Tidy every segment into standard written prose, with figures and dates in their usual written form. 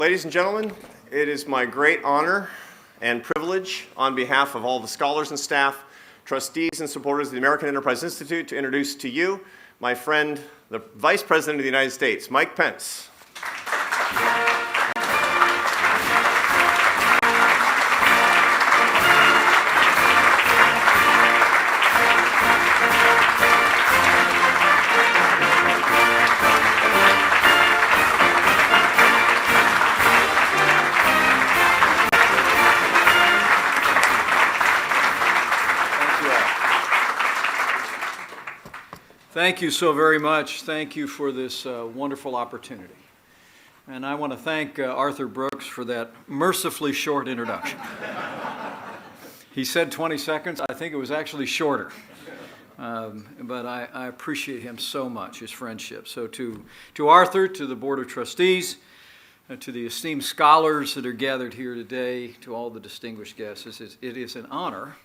Ladies and gentlemen, it is my great honor and privilege on behalf of all the scholars and staff, trustees and supporters of the American Enterprise Institute to introduce to you my friend, the Vice President of the United States, Mike Pence. Thank you so very much. Thank you for this wonderful opportunity. And I want to thank Arthur Brooks for that mercifully short introduction. He said 20 seconds. I think it was actually shorter. But I appreciate him so much, his friendship. So to Arthur, to the Board of Trustees, to the esteemed scholars that are gathered here today, to all the distinguished guests, it is an honor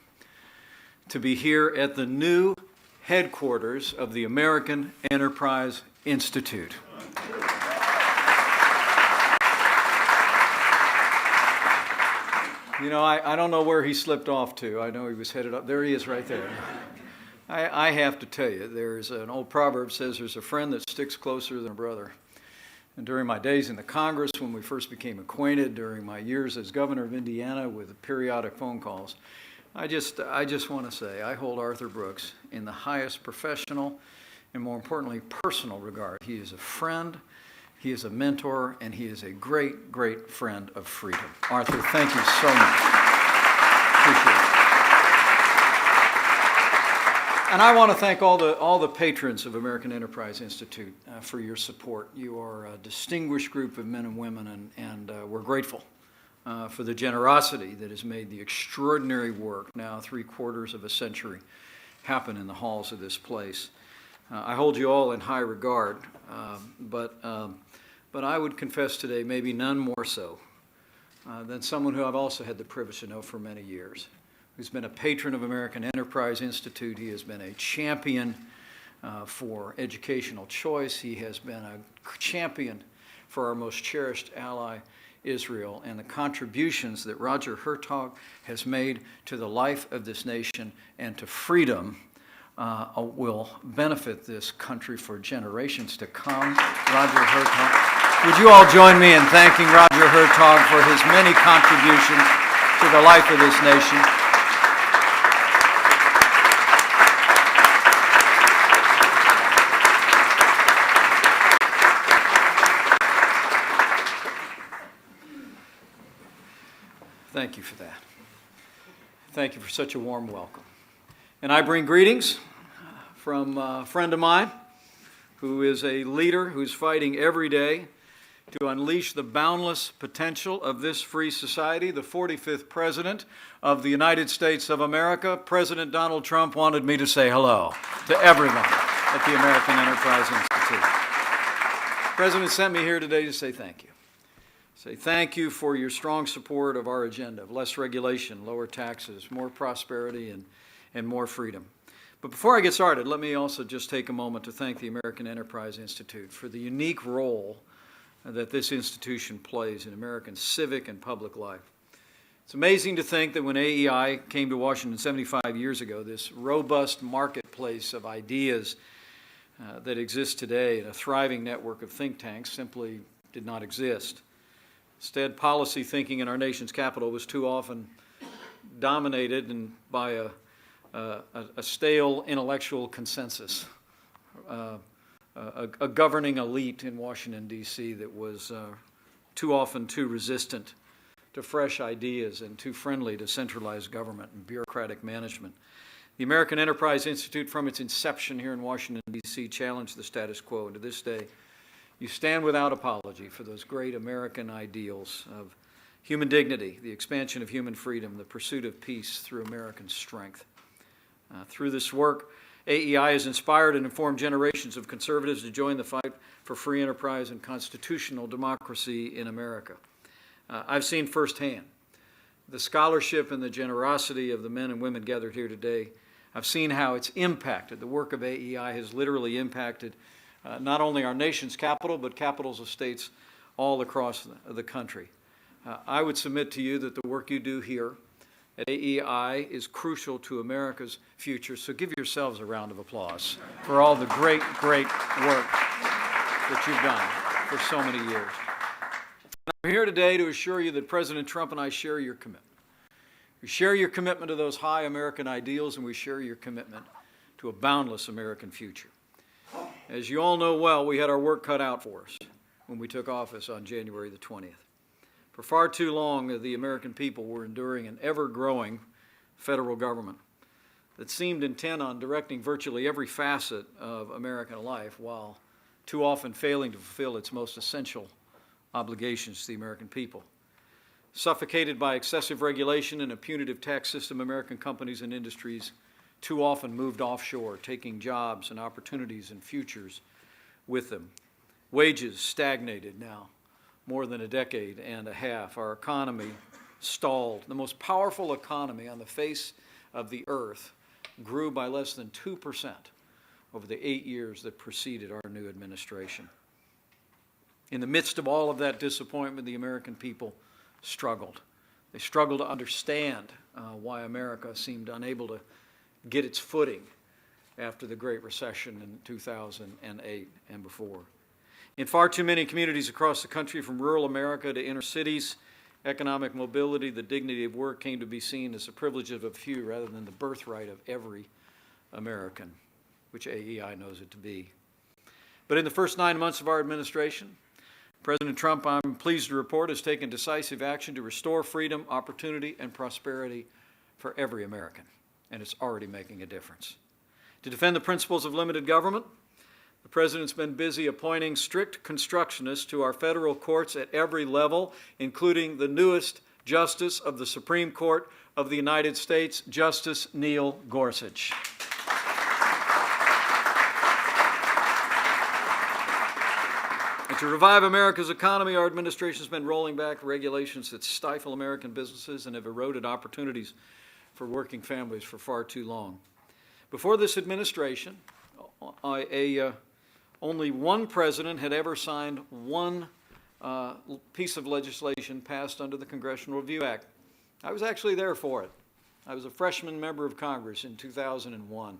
to be here at the new headquarters of the American Enterprise Institute. You know, I don't know where he slipped off to. I know he was headed up. There he is right there. I have to tell you, there's an old proverb says there's a friend that sticks closer than a brother. And during my days in the Congress, when we first became acquainted, during my years as governor of Indiana with periodic phone calls, I just want to say I hold Arthur Brooks in the highest professional and, more importantly, personal regard. He is a friend, he is a mentor, and he is a great, great friend of freedom. Arthur, thank you so much. Appreciate it. And I want to thank all the patrons of American Enterprise Institute for your support. You are a distinguished group of men and women, and we're grateful for the generosity that has made the extraordinary work, now 3/4 of a century, happen in the halls of this place. I hold you all in high regard, but I would confess today maybe none more so than someone who I've also had the privilege to know for many years, who's been a patron of American Enterprise Institute. He has been a champion for educational choice. He has been a champion for our most cherished ally, Israel, and the contributions that Roger Hertog has made to the life of this nation and to freedom will benefit this country for generations to come. Roger Hertog. Would you all join me in thanking Roger Hertog for his many contributions to the life of this nation? Thank you for that. Thank you for such a warm welcome. And I bring greetings from a friend of mine who is a leader who's fighting every day to unleash the boundless potential of this free society, the 45th President of the United States of America. President Donald Trump wanted me to say hello to everyone at the American Enterprise Institute. The President sent me here today to say thank you. Say thank you for your strong support of our agenda of less regulation, lower taxes, more prosperity, and more freedom. But before I get started, let me also just take a moment to thank the American Enterprise Institute for the unique role that this institution plays in American civic and public life. It's amazing to think that when AEI came to Washington 75 years ago, this robust marketplace of ideas that exists today and a thriving network of think tanks simply did not exist. Instead, policy thinking in our nation's capital was too often dominated by a stale intellectual consensus, a governing elite in Washington, D.C. that was too often too resistant to fresh ideas and too friendly to centralized government and bureaucratic management. The American Enterprise Institute, from its inception here in Washington, D.C., challenged the status quo, and to this day, you stand without apology for those great American ideals of human dignity, the expansion of human freedom, the pursuit of peace through American strength. Through this work, AEI has inspired and informed generations of conservatives to join the fight for free enterprise and constitutional democracy in America. I've seen firsthand the scholarship and the generosity of the men and women gathered here today. I've seen how it's impacted. The work of AEI has literally impacted not only our nation's capital, but capitals of states all across the country. I would submit to you that the work you do here at AEI is crucial to America's future, so give yourselves a round of applause for all the great, great work that you've done for so many years. I'm here today to assure you that President Trump and I share your commitment. We share your commitment to those high American ideals, and we share your commitment to a boundless American future. As you all know well, we had our work cut out for us when we took office on January the 20th. For far too long, the American people were enduring an ever-growing federal government that seemed intent on directing virtually every facet of American life while too often failing to fulfill its most essential obligations to the American people. Suffocated by excessive regulation and a punitive tax system, American companies and industries too often moved offshore, taking jobs and opportunities and futures with them. Wages stagnated now more than a decade and a half. Our economy stalled. The most powerful economy on the face of the earth grew by less than 2% over the 8 years that preceded our new administration. In the midst of all of that disappointment, the American people struggled. They struggled to understand why America seemed unable to get its footing after the Great Recession in 2008 and before. In far too many communities across the country, from rural America to inner cities, economic mobility, the dignity of work came to be seen as a privilege of a few rather than the birthright of every American, which AEI knows it to be. But in the first 9 months of our administration, President Trump, I'm pleased to report, has taken decisive action to restore freedom, opportunity, and prosperity for every American, and it's already making a difference. To defend the principles of limited government, the President's been busy appointing strict constructionists to our federal courts at every level, including the newest Justice of the Supreme Court of the United States, Justice Neil Gorsuch. And to revive America's economy, our administration has been rolling back regulations that stifle American businesses and have eroded opportunities for working families for far too long. Before this administration, only one president had ever signed one piece of legislation passed under the Congressional Review Act. I was actually there for it. I was a freshman member of Congress in 2001.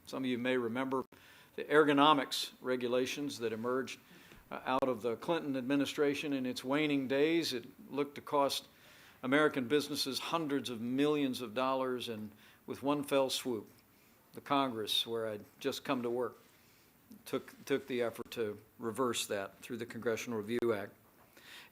Some of you may remember the ergonomics regulations that emerged out of the Clinton administration in its waning days. It looked to cost American businesses hundreds of millions of dollars, and with one fell swoop, the Congress, where I'd just come to work, took the effort to reverse that through the Congressional Review Act.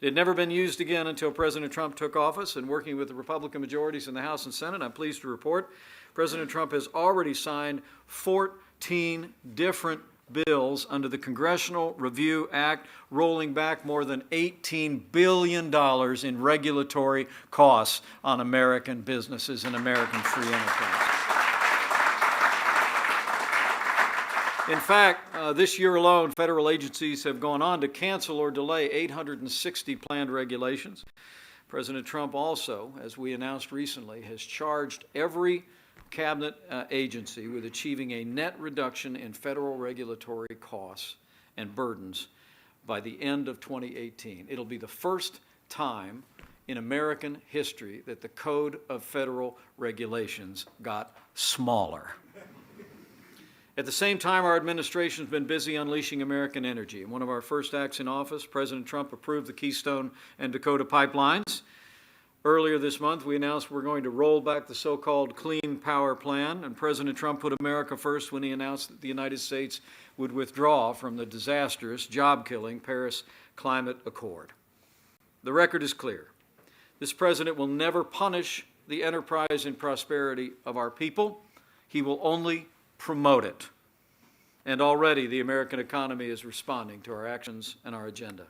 It had never been used again until President Trump took office, and working with the Republican majorities in the House and Senate, I'm pleased to report President Trump has already signed 14 different bills under the Congressional Review Act, rolling back more than $18 billion in regulatory costs on American businesses and American free enterprise. In fact, this year alone, federal agencies have gone on to cancel or delay 860 planned regulations. President Trump also, as we announced recently, has charged every cabinet agency with achieving a net reduction in federal regulatory costs and burdens by the end of 2018. It'll be the first time in American history that the Code of Federal Regulations got smaller. At the same time, our administration has been busy unleashing American energy. In one of our first acts in office, President Trump approved the Keystone and Dakota pipelines. Earlier this month, we announced we're going to roll back the so-called Clean Power Plan, and President Trump put America first when he announced that the United States would withdraw from the disastrous, job-killing Paris Climate Accord. The record is clear. This president will never punish the enterprise and prosperity of our people. He will only promote it. And already the American economy is responding to our actions and our agenda.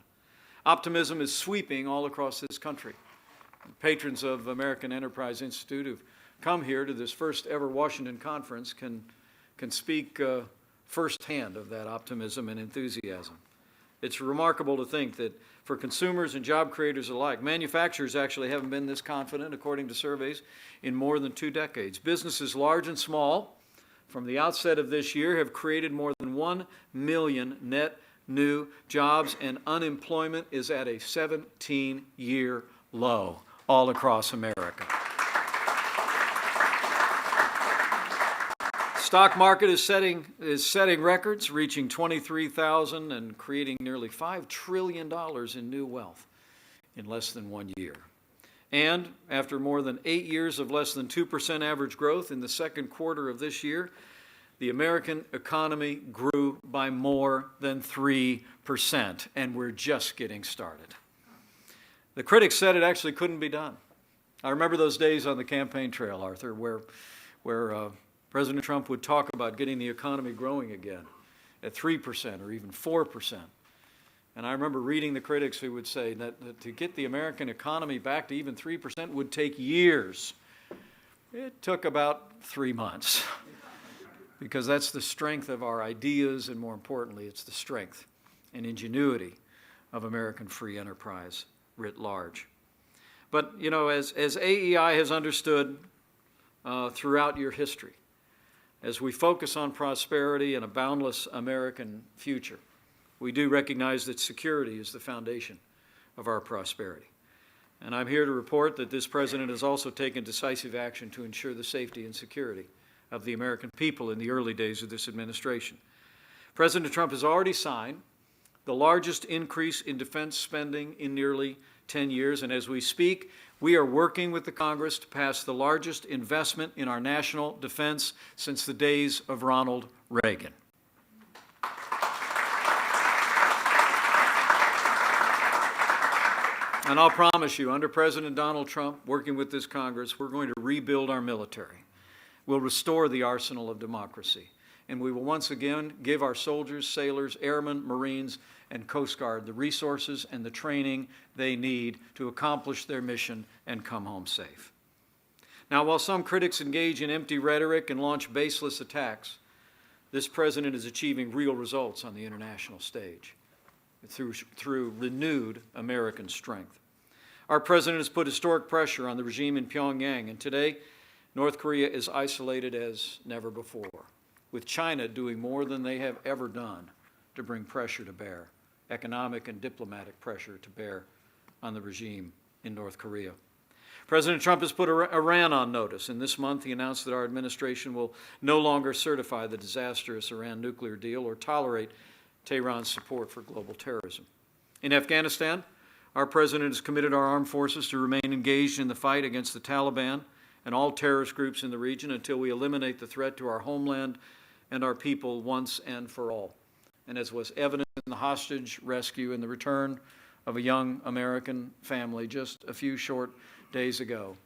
Optimism is sweeping all across this country. Patrons of American Enterprise Institute who've come here to this first ever Washington conference can speak firsthand of that optimism and enthusiasm. It's remarkable to think that for consumers and job creators alike, manufacturers actually haven't been this confident, according to surveys, in more than 2 decades. Businesses large and small, from the outset of this year, have created more than 1 million net new jobs, and unemployment is at a 17-year low all across America. Stock market is setting records, reaching 23,000 and creating nearly $5 trillion in new wealth in less than 1 year. And after more than 8 years of less than 2% average growth in the second quarter of this year, the American economy grew by more than 3%, and we're just getting started. The critics said it actually couldn't be done. I remember those days on the campaign trail, Arthur, where President Trump would talk about getting the economy growing again at 3% or even 4%. And I remember reading the critics who would say that to get the American economy back to even 3% would take years. It took about 3 months, because that's the strength of our ideas, and more importantly, it's the strength and ingenuity of American free enterprise writ large. But, you know, as AEI has understood throughout your history, as we focus on prosperity and a boundless American future, we do recognize that security is the foundation of our prosperity. And I'm here to report that this president has also taken decisive action to ensure the safety and security of the American people in the early days of this administration. President Trump has already signed the largest increase in defense spending in nearly 10 years, and as we speak, we are working with the Congress to pass the largest investment in our national defense since the days of Ronald Reagan. And I'll promise you, under President Donald Trump, working with this Congress, we're going to rebuild our military. We'll restore the arsenal of democracy. And we will once again give our soldiers, sailors, airmen, Marines, and Coast Guard the resources and the training they need to accomplish their mission and come home safe. Now, while some critics engage in empty rhetoric and launch baseless attacks, this president is achieving real results on the international stage through renewed American strength. Our president has put historic pressure on the regime in Pyongyang, and today, North Korea is isolated as never before, with China doing more than they have ever done to bring pressure to bear, economic and diplomatic pressure to bear on the regime in North Korea. President Trump has put Iran on notice, and this month he announced that our administration will no longer certify the disastrous Iran nuclear deal or tolerate Tehran's support for global terrorism. In Afghanistan, our president has committed our armed forces to remain engaged in the fight against the Taliban and all terrorist groups in the region until we eliminate the threat to our homeland and our people once and for all. And as was evident in the hostage rescue and the return of a young American family just a few short days ago,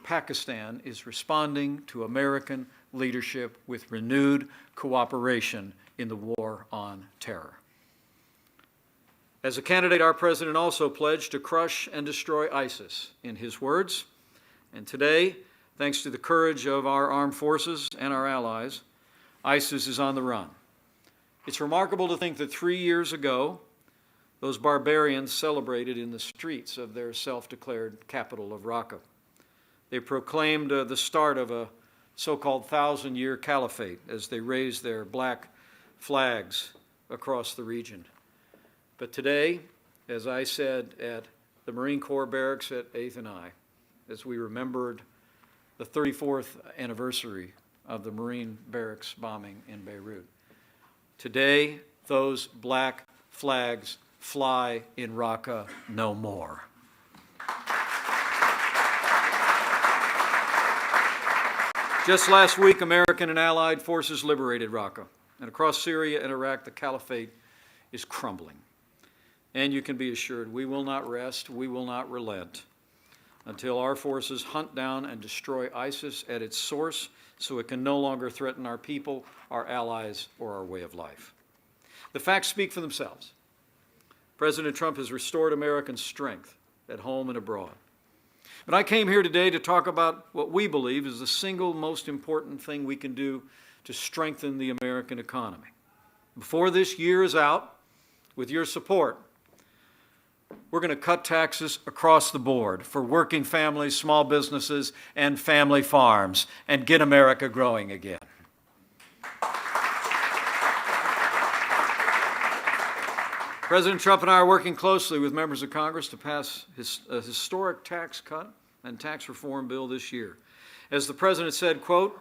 Pakistan is responding to American leadership with renewed cooperation in the war on terror. As a candidate, our president also pledged to crush and destroy ISIS, in his words. And today, thanks to the courage of our armed forces and our allies, ISIS is on the run. It's remarkable to think that 3 years ago, those barbarians celebrated in the streets of their self-declared capital of Raqqa. They proclaimed the start of a so-called 1,000-year caliphate as they raised their black flags across the region. But today, as I said at the Marine Corps barracks at 8th and I, as we remembered the 34th anniversary of the Marine barracks bombing in Beirut, today those black flags fly in Raqqa no more. Just last week, American and allied forces liberated Raqqa. And across Syria and Iraq, the caliphate is crumbling. And you can be assured we will not rest, we will not relent until our forces hunt down and destroy ISIS at its source so it can no longer threaten our people, our allies, or our way of life. The facts speak for themselves. President Trump has restored American strength at home and abroad. But I came here today to talk about what we believe is the single most important thing we can do to strengthen the American economy. Before this year is out, with your support, we're going to cut taxes across the board for working families, small businesses, and family farms, and get America growing again. President Trump and I are working closely with members of Congress to pass a historic tax cut and tax reform bill this year. As the President said, quote,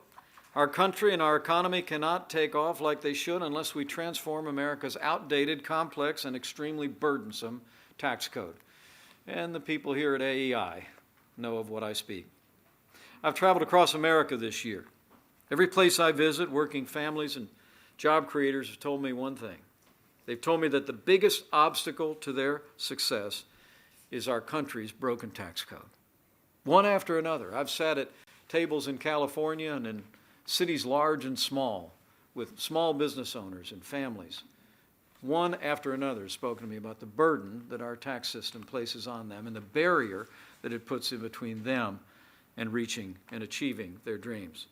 "Our country and our economy cannot take off like they should unless we transform America's outdated, complex, and extremely burdensome tax code." And the people here at AEI know of what I speak. I've traveled across America this year. Every place I visit, working families and job creators have told me one thing. They've told me that the biggest obstacle to their success is our country's broken tax code. One after another. I've sat at tables in California and in cities large and small with small business owners and families. One after another has spoken to me about the burden that our tax system places on them and the barrier that it puts in between them and reaching and achieving their dreams.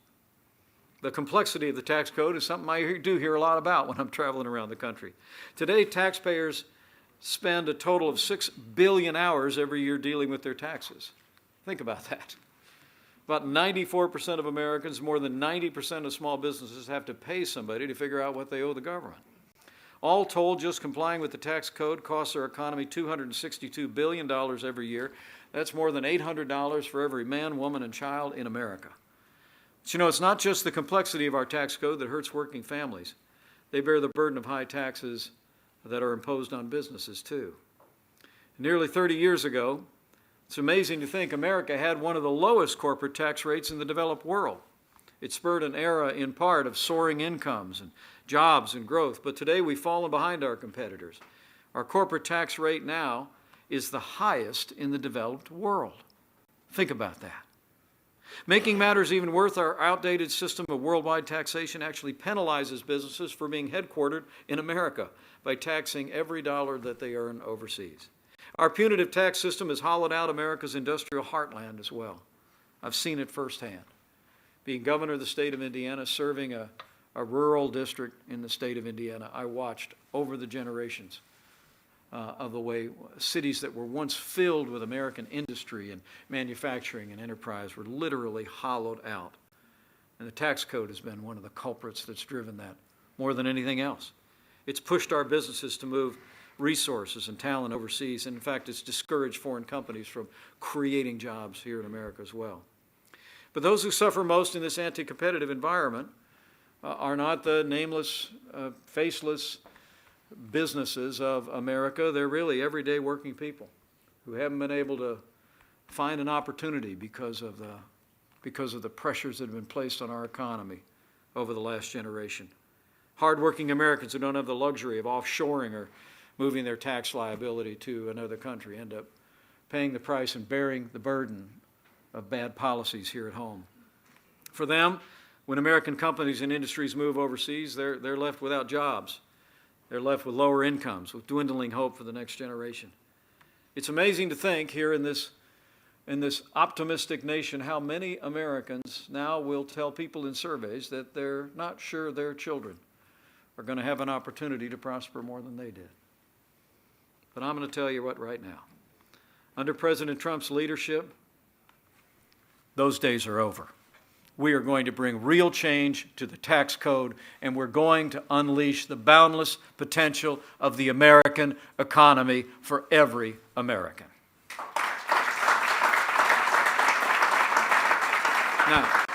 The complexity of the tax code is something I do hear a lot about when I'm traveling around the country. Today, taxpayers spend a total of 6 billion hours every year dealing with their taxes. Think about that. About 94% of Americans, more than 90% of small businesses have to pay somebody to figure out what they owe the government. All told, just complying with the tax code costs our economy $262 billion every year. That's more than $800 for every man, woman, and child in America. But you know, it's not just the complexity of our tax code that hurts working families. They bear the burden of high taxes that are imposed on businesses, too. Nearly 30 years ago, it's amazing to think America had one of the lowest corporate tax rates in the developed world. It spurred an era, in part, of soaring incomes and jobs and growth. But today, we've fallen behind our competitors. Our corporate tax rate now is the highest in the developed world. Think about that. Making matters even worse, our outdated system of worldwide taxation actually penalizes businesses for being headquartered in America by taxing every dollar that they earn overseas. Our punitive tax system has hollowed out America's industrial heartland as well. I've seen it firsthand. Being governor of the state of Indiana, serving a rural district in the state of Indiana, I watched over the generations of the way cities that were once filled with American industry and manufacturing and enterprise were literally hollowed out. And the tax code has been one of the culprits that's driven that more than anything else. It's pushed our businesses to move resources and talent overseas, and in fact, it's discouraged foreign companies from creating jobs here in America as well. But those who suffer most in this anti-competitive environment are not the nameless, faceless businesses of America. They're really everyday working people who haven't been able to find an opportunity because of the pressures that have been placed on our economy over the last generation. Hardworking Americans who don't have the luxury of offshoring or moving their tax liability to another country end up paying the price and bearing the burden of bad policies here at home. For them, when American companies and industries move overseas, they're left without jobs. They're left with lower incomes, with dwindling hope for the next generation. It's amazing to think here in this optimistic nation how many Americans now will tell people in surveys that they're not sure their children are going to have an opportunity to prosper more than they did. But I'm going to tell you what right now. Under President Trump's leadership, those days are over. We are going to bring real change to the tax code, and we're going to unleash the boundless potential of the American economy for every American. Now,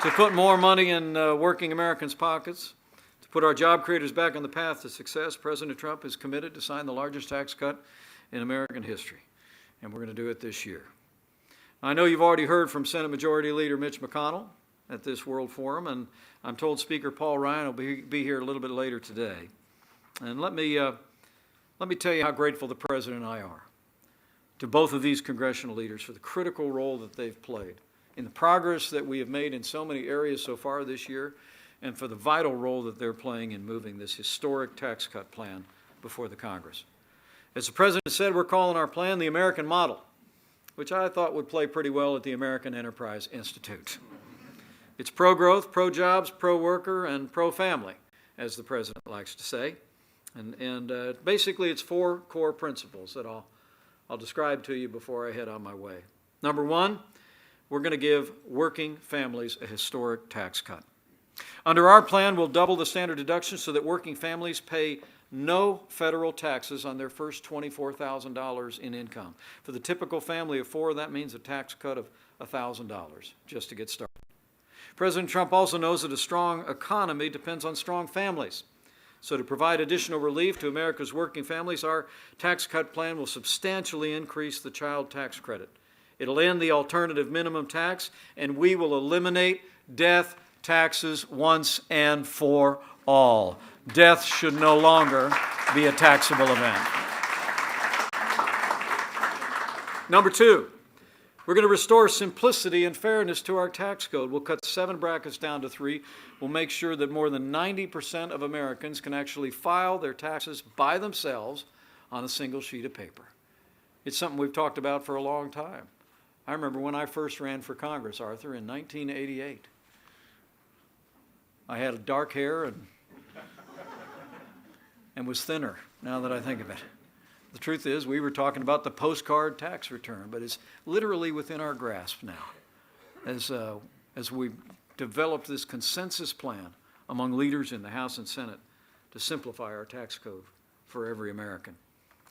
to put more money in working Americans' pockets, to put our job creators back on the path to success, President Trump is committed to sign the largest tax cut in American history, and we're going to do it this year. I know you've already heard from Senate Majority Leader Mitch McConnell at this World Forum, and I'm told Speaker Paul Ryan will be here a little bit later today. And let me tell you how grateful the President and I are to both of these congressional leaders for the critical role that they've played in the progress that we have made in so many areas so far this year, and for the vital role that they're playing in moving this historic tax cut plan before the Congress. As the President said, we're calling our plan the American model, which I thought would play pretty well at the American Enterprise Institute. It's pro-growth, pro-jobs, pro-worker, and pro-family, as the President likes to say. And basically, it's 4 core principles that I'll describe to you before I head on my way. Number 1, we're going to give working families a historic tax cut. Under our plan, we'll double the standard deduction so that working families pay no federal taxes on their first $24,000 in income. For the typical family of four, that means a tax cut of $1,000 just to get started. President Trump also knows that a strong economy depends on strong families. So to provide additional relief to America's working families, our tax cut plan will substantially increase the child tax credit. It'll end the alternative minimum tax, and we will eliminate death taxes once and for all. Death should no longer be a taxable event. Number two, we're going to restore simplicity and fairness to our tax code. We'll cut 7 brackets down to 3. We'll make sure that more than 90% of Americans can actually file their taxes by themselves on a single sheet of paper. It's something we've talked about for a long time. I remember when I first ran for Congress, Arthur, in 1988. I had dark hair and was thinner, now that I think of it. The truth is, we were talking about the postcard tax return, but it's literally within our grasp now as we've developed this consensus plan among leaders in the House and Senate to simplify our tax code for every American.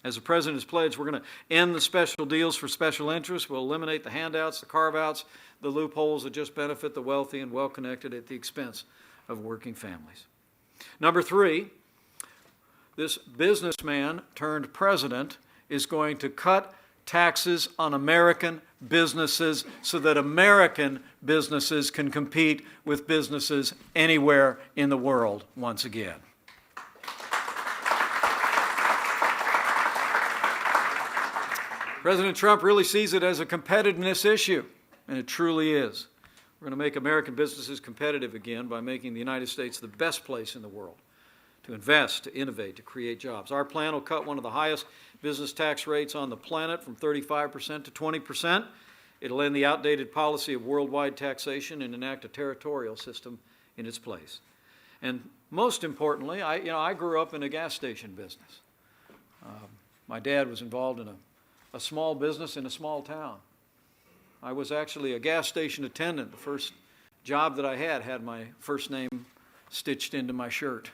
As the President has pledged, we're going to end the special deals for special interests. We'll eliminate the handouts, the carve-outs, the loopholes that just benefit the wealthy and well-connected at the expense of working families. Number 3, this businessman turned president is going to cut taxes on American businesses so that American businesses can compete with businesses anywhere in the world once again. President Trump really sees it as a competitiveness issue, and it truly is. We're going to make American businesses competitive again by making the United States the best place in the world to invest, to innovate, to create jobs. Our plan will cut one of the highest business tax rates on the planet from 35% to 20%. It'll end the outdated policy of worldwide taxation and enact a territorial system in its place. And most importantly, I grew up in a gas station business. My dad was involved in a small business in a small town. I was actually a gas station attendant. The first job that I had my first name stitched into my shirt.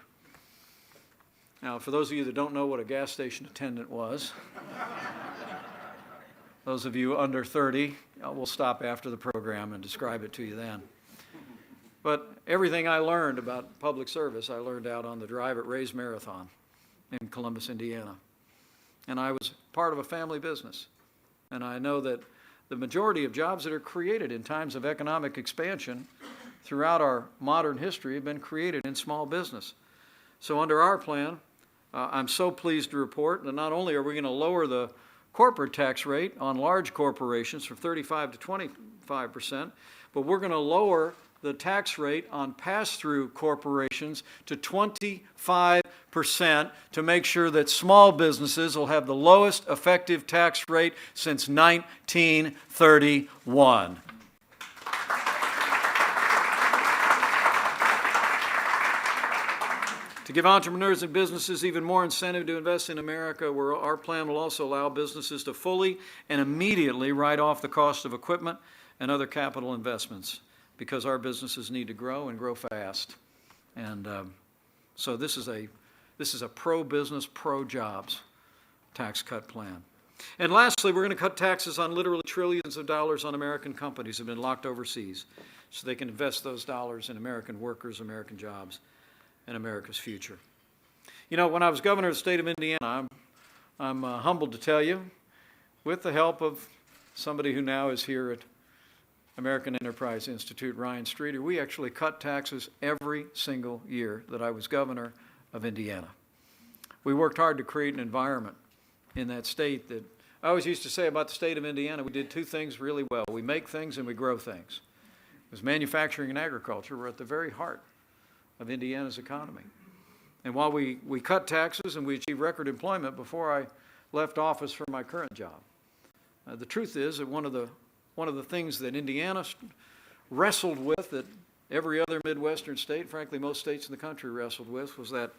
Now, for those of you that don't know what a gas station attendant was, those of you under 30, we'll stop after the program and describe it to you then. But everything I learned about public service, I learned out on the drive at Ray's Marathon in Columbus, Indiana. And I was part of a family business. And I know that the majority of jobs that are created in times of economic expansion throughout our modern history have been created in small business. So under our plan, I'm so pleased to report that not only are we going to lower the corporate tax rate on large corporations from 35 to 25%, but we're going to lower the tax rate on pass-through corporations to 25% to make sure that small businesses will have the lowest effective tax rate since 1931. To give entrepreneurs and businesses even more incentive to invest in America, our plan will also allow businesses to fully and immediately write off the cost of equipment and other capital investments, because our businesses need to grow and grow fast. And so this is a pro-business, pro-jobs tax cut plan. And lastly, we're going to cut taxes on literally trillions of dollars on American companies that have been locked overseas so they can invest those dollars in American workers, American jobs, and America's future. You know, when I was governor of the state of Indiana, I'm humbled to tell you, with the help of somebody who now is here at American Enterprise Institute, Ryan Streeter, we actually cut taxes every single year that I was governor of Indiana. We worked hard to create an environment in that state that I always used to say about the state of Indiana, we did 2 things really well. We make things and we grow things. It was manufacturing and agriculture were at the very heart of Indiana's economy. And while we cut taxes and we achieved record employment before I left office for my current job, the truth is that one of the things that Indiana wrestled with, that every other Midwestern state, frankly most states in the country wrestled with, was that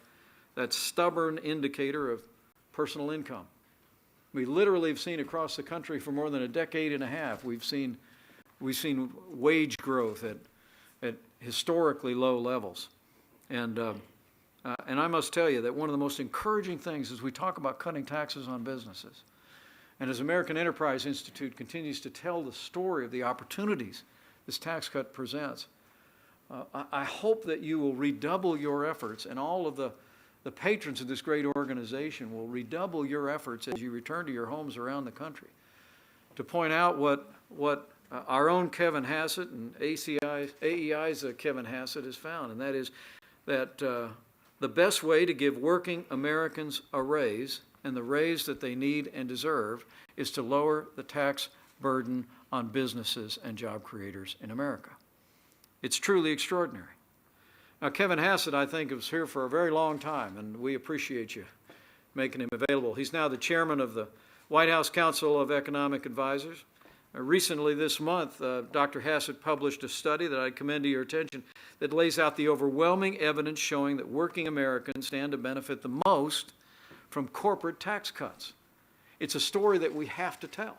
stubborn indicator of personal income. We literally have seen across the country for more than a decade and a half, we've seen wage growth at historically low levels. And And I must tell you that one of the most encouraging things as we talk about cutting taxes on businesses, and as American Enterprise Institute continues to tell the story of the opportunities this tax cut presents, I hope that you will redouble your efforts, and all of the patrons of this great organization will redouble your efforts as you return to your homes around the country to point out what our own Kevin Hassett and AEI's Kevin Hassett has found, and that is that the best way to give working Americans a raise, and the raise that they need and deserve, is to lower the tax burden on businesses and job creators in America. It's truly extraordinary. Now, Kevin Hassett, I think, was here for a very long time, and we appreciate you making him available. He's now the chairman of the White House Council of Economic Advisors. Recently this month, Dr. Hassett published a study that I commend to your attention that lays out the overwhelming evidence showing that working Americans stand to benefit the most from corporate tax cuts. It's a story that we have to tell.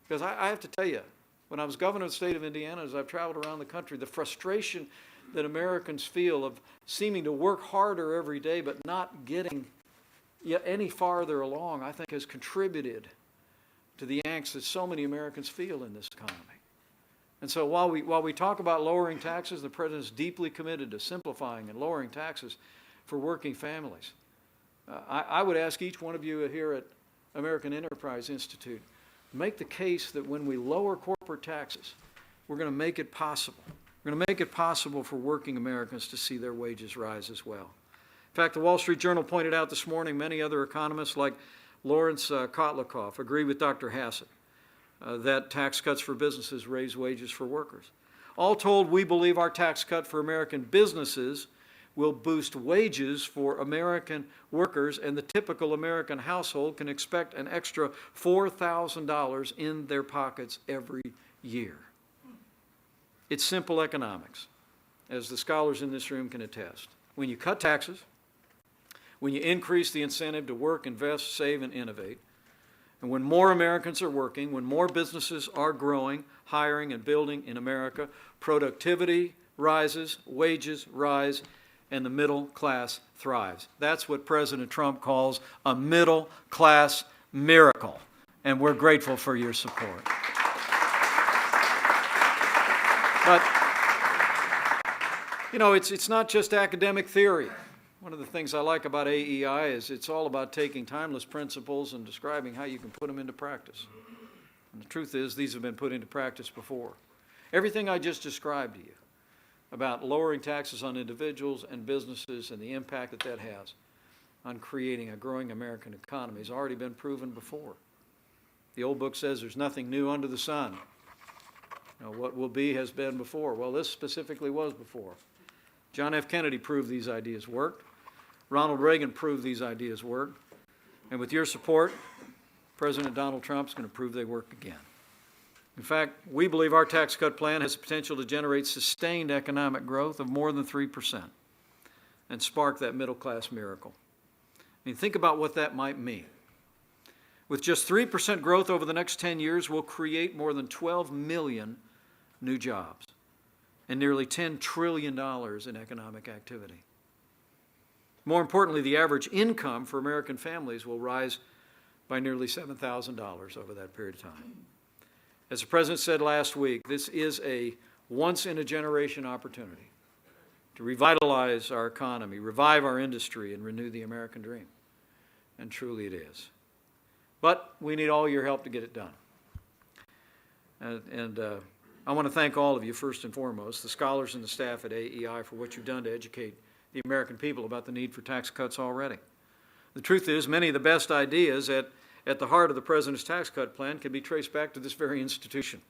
Because I have to tell you, when I was governor of the state of Indiana, as I've traveled around the country, the frustration that Americans feel of seeming to work harder every day but not getting any farther along, I think has contributed to the angst that so many Americans feel in this economy. And so while we talk about lowering taxes, the President is deeply committed to simplifying and lowering taxes for working families. I would ask each one of you here at American Enterprise Institute, make the case that when we lower corporate taxes, we're going to make it possible. We're going to make it possible for working Americans to see their wages rise as well. In fact, the Wall Street Journal pointed out this morning many other economists like Lawrence Kotlikoff agree with Dr. Hassett that tax cuts for businesses raise wages for workers. All told, we believe our tax cut for American businesses will boost wages for American workers, and the typical American household can expect an extra $4,000 in their pockets every year. It's simple economics, as the scholars in this room can attest. When you cut taxes, when you increase the incentive to work, invest, save, and innovate, and when more Americans are working, when more businesses are growing, hiring, and building in America, productivity rises, wages rise, and the middle class thrives. That's what President Trump calls a middle class miracle, and we're grateful for your support. But, you know, it's not just academic theory. One of the things I like about AEI is it's all about taking timeless principles and describing how you can put them into practice. And the truth is, these have been put into practice before. Everything I just described to you about lowering taxes on individuals and businesses and the impact that has on creating a growing American economy has already been proven before. The old book says there's nothing new under the sun. You know, what will be has been before. Well, this specifically was before. John F. Kennedy proved these ideas worked. Ronald Reagan proved these ideas worked. And with your support, President Donald Trump is going to prove they work again. In fact, we believe our tax cut plan has the potential to generate sustained economic growth of more than 3% and spark that middle class miracle. I mean, think about what that might mean. With just 3% growth over the next 10 years, we'll create more than 12 million new jobs and nearly $10 trillion in economic activity. More importantly, the average income for American families will rise by nearly $7,000 over that period of time. As the President said last week, this is a once-in-a-generation opportunity to revitalize our economy, revive our industry, and renew the American dream. And truly it is. But we need all your help to get it done. I want to thank all of you, first and foremost, the scholars and the staff at AEI, for what you've done to educate the American people about the need for tax cuts already. The truth is, many of the best ideas at the heart of the President's tax cut plan can be traced back to this very institution.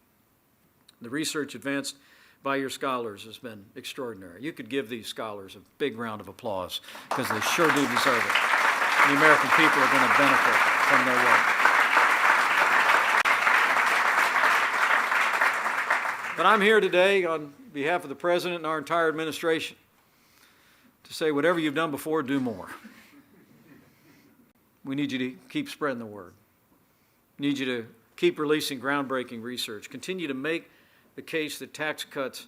The research advanced by your scholars has been extraordinary. You could give these scholars a big round of applause because they sure do deserve it. The American people are going to benefit from their work. But I'm here today on behalf of the President and our entire administration to say whatever you've done before, do more. We need you to keep spreading the word. We need you to keep releasing groundbreaking research. Continue to make the case that tax cuts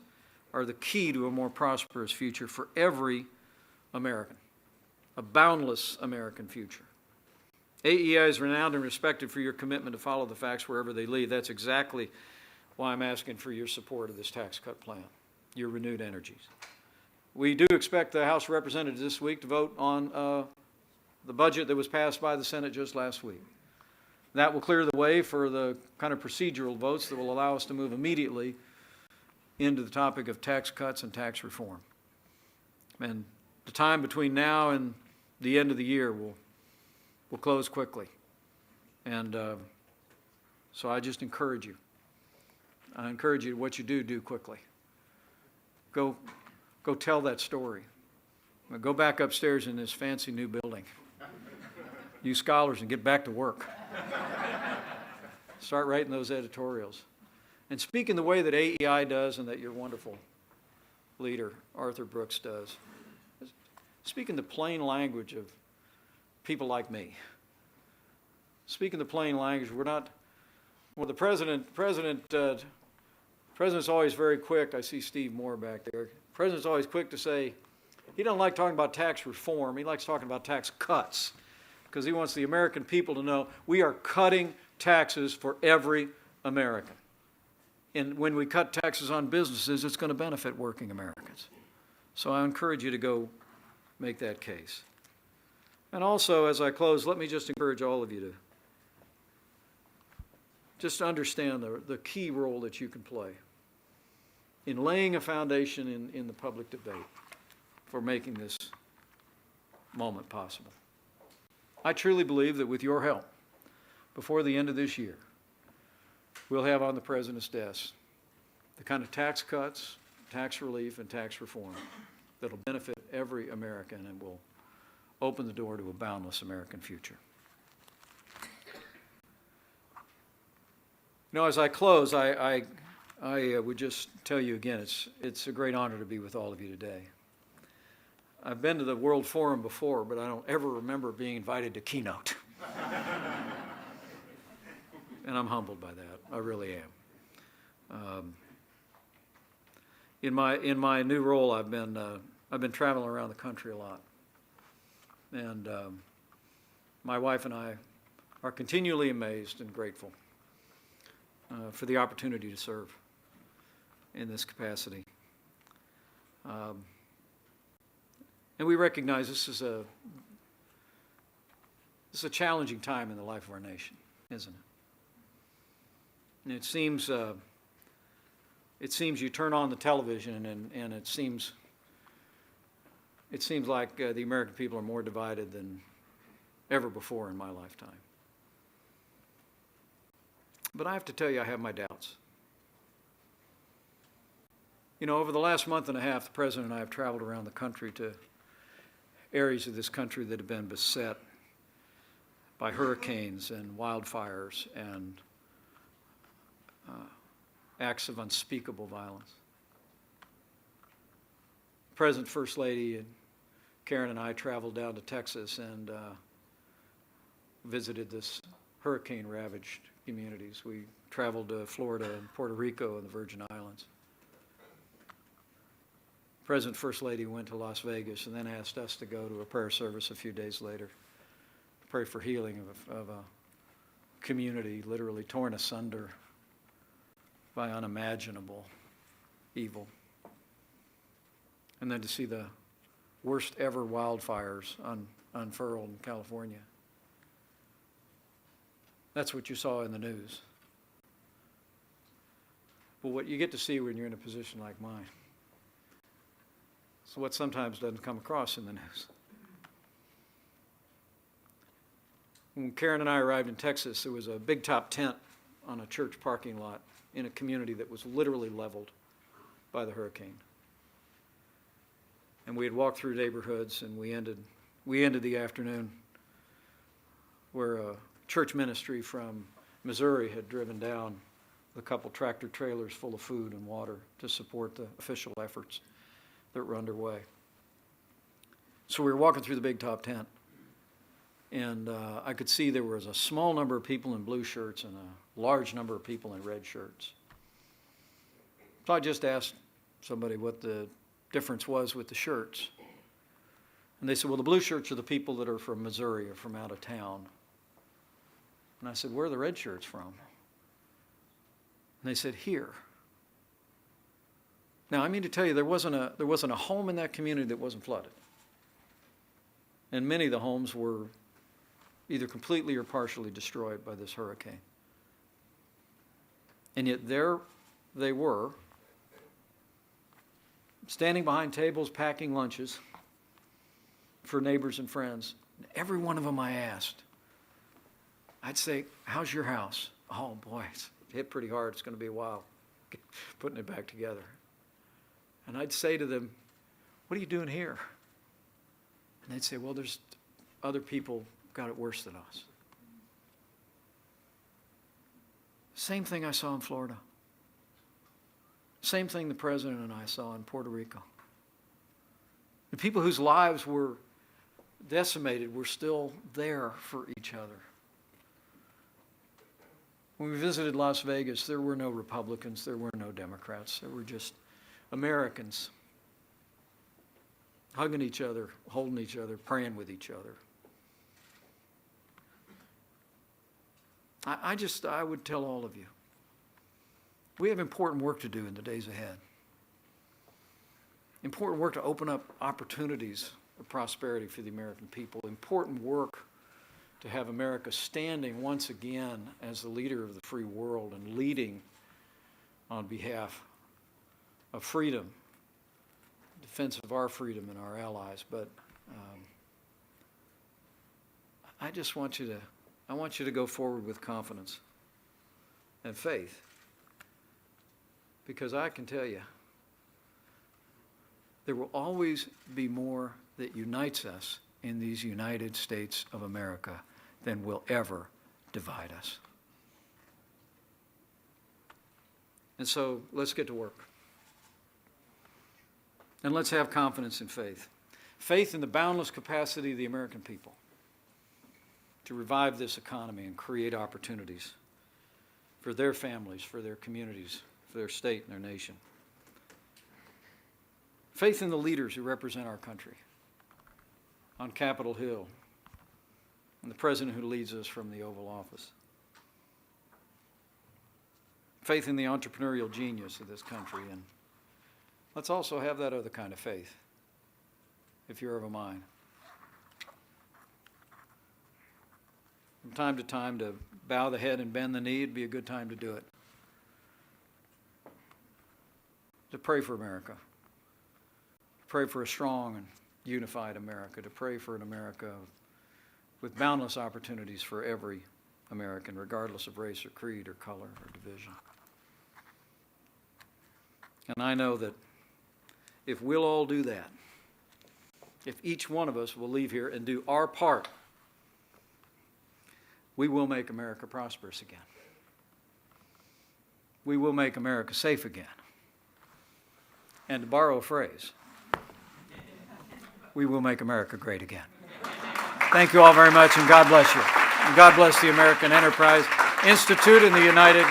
are the key to a more prosperous future for every American. a boundless American future. AEI is renowned and respected for your commitment to follow the facts wherever they lead. That's exactly why I'm asking for your support of this tax cut plan, your renewed energies. We do expect the House of Representatives this week to vote on the budget that was passed by the Senate just last week. That will clear the way for the kind of procedural votes that will allow us to move immediately into the topic of tax cuts and tax reform. And the time between now and the end of the year will close quickly. And so I just encourage you. I encourage you, what you do quickly. Go tell that story. Go back upstairs in this fancy new building. You scholars, and get back to work. Start writing those editorials. And speak in the way that AEI does and that your wonderful leader, Arthur Brooks, does. Speak in the plain language of people like me. Speak in the plain language. We're not, well, the president's always very quick. I see Steve Moore back there. The president's always quick to say he doesn't like talking about tax reform. He likes talking about tax cuts because he wants the American people to know we are cutting taxes for every American. And when we cut taxes on businesses, it's going to benefit working Americans. So I encourage you to go make that case. And also, as I close, let me just encourage all of you to just understand the key role that you can play in laying a foundation in the public debate for making this moment possible. I truly believe that with your help, before the end of this year, we'll have on the President's desk the kind of tax cuts, tax relief, and tax reform that'll benefit every American and will open the door to a boundless American future. You know, as I close, I would just tell you again, it's a great honor to be with all of you today. I've been to the World Forum before, but I don't ever remember being invited to keynote. And I'm humbled by that. I really am. In my new role, I've been traveling around the country a lot, and my wife and I are continually amazed and grateful for the opportunity to serve in this capacity. And we recognize this is a challenging time in the life of our nation, isn't it? And it seems you turn on the television and it seems like the American people are more divided than ever before in my lifetime. But I have to tell you, I have my doubts. You know, over the last month and a half, the President and I have traveled around the country to areas of this country that have been beset by hurricanes and wildfires and acts of unspeakable violence. President, First Lady, and Karen and I traveled down to Texas and visited this hurricane-ravaged communities. We traveled to Florida and Puerto Rico and the Virgin Islands. President, First Lady went to Las Vegas and then asked us to go to a prayer service a few days later to pray for healing of a community literally torn asunder by unimaginable evil. And then to see the worst ever wildfires unfurled in California. That's what you saw in the news. But what you get to see when you're in a position like mine is what sometimes doesn't come across in the news. When Karen and I arrived in Texas, there was a big top tent on a church parking lot in a community that was literally leveled by the hurricane. And we had walked through neighborhoods, and we ended the afternoon where a church ministry from Missouri had driven down a couple tractor trailers full of food and water to support the official efforts that were underway. So we were walking through the big top tent, and I could see there was a small number of people in blue shirts and a large number of people in red shirts. So I just asked somebody what the difference was with the shirts. And they said, well, the blue shirts are the people that are from Missouri or from out of town. And I said, where are the red shirts from? And they said, here. Now, I mean to tell you, there wasn't a home in that community that wasn't flooded. And many of the homes were either completely or partially destroyed by this hurricane. And yet there they were, standing behind tables, packing lunches for neighbors and friends. And every one of them I asked, I'd say, how's your house? Oh boy, it's hit pretty hard. It's going to be a while putting it back together. And I'd say to them, what are you doing here? And they'd say, well, there's other people got it worse than us. Same thing I saw in Florida. Same thing the president and I saw in Puerto Rico. The people whose lives were decimated were still there for each other. When we visited Las Vegas, there were no Republicans, there were no Democrats. There were just Americans hugging each other, holding each other, praying with each other. I would tell all of you, we have important work to do in the days ahead. Important work to open up opportunities of prosperity for the American people. Important work to have America standing once again as the leader of the free world and leading on behalf of freedom, defense of our freedom and our allies. But I want you to go forward with confidence and faith, because I can tell you, there will always be more that unites us in these United States of America than will ever divide us. And so let's get to work. And let's have confidence in faith. Faith in the boundless capacity of the American people to revive this economy and create opportunities for their families, for their communities, for their state and their nation. Faith in the leaders who represent our country on Capitol Hill and the president who leads us from the Oval Office. Faith in the entrepreneurial genius of this country. And let's also have that other kind of faith, if you're of a mind. From time to time, to bow the head and bend the knee would be a good time to do it. To pray for America. To pray for a strong and unified America. To pray for an America with boundless opportunities for every American, regardless of race or creed or color or division. And I know that if we'll all do that, if each one of us will leave here and do our part, we will make America prosperous again. We will make America safe again. And to borrow a phrase, we will make America great again. Thank you all very much, and God bless you. And God bless the American Enterprise Institute in the United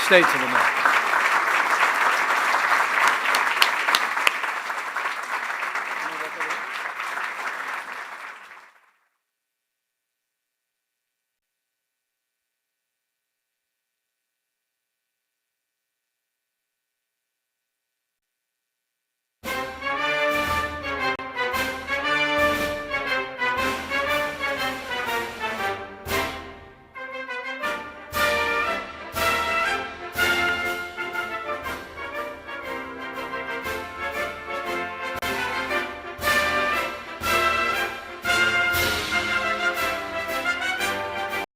States of America.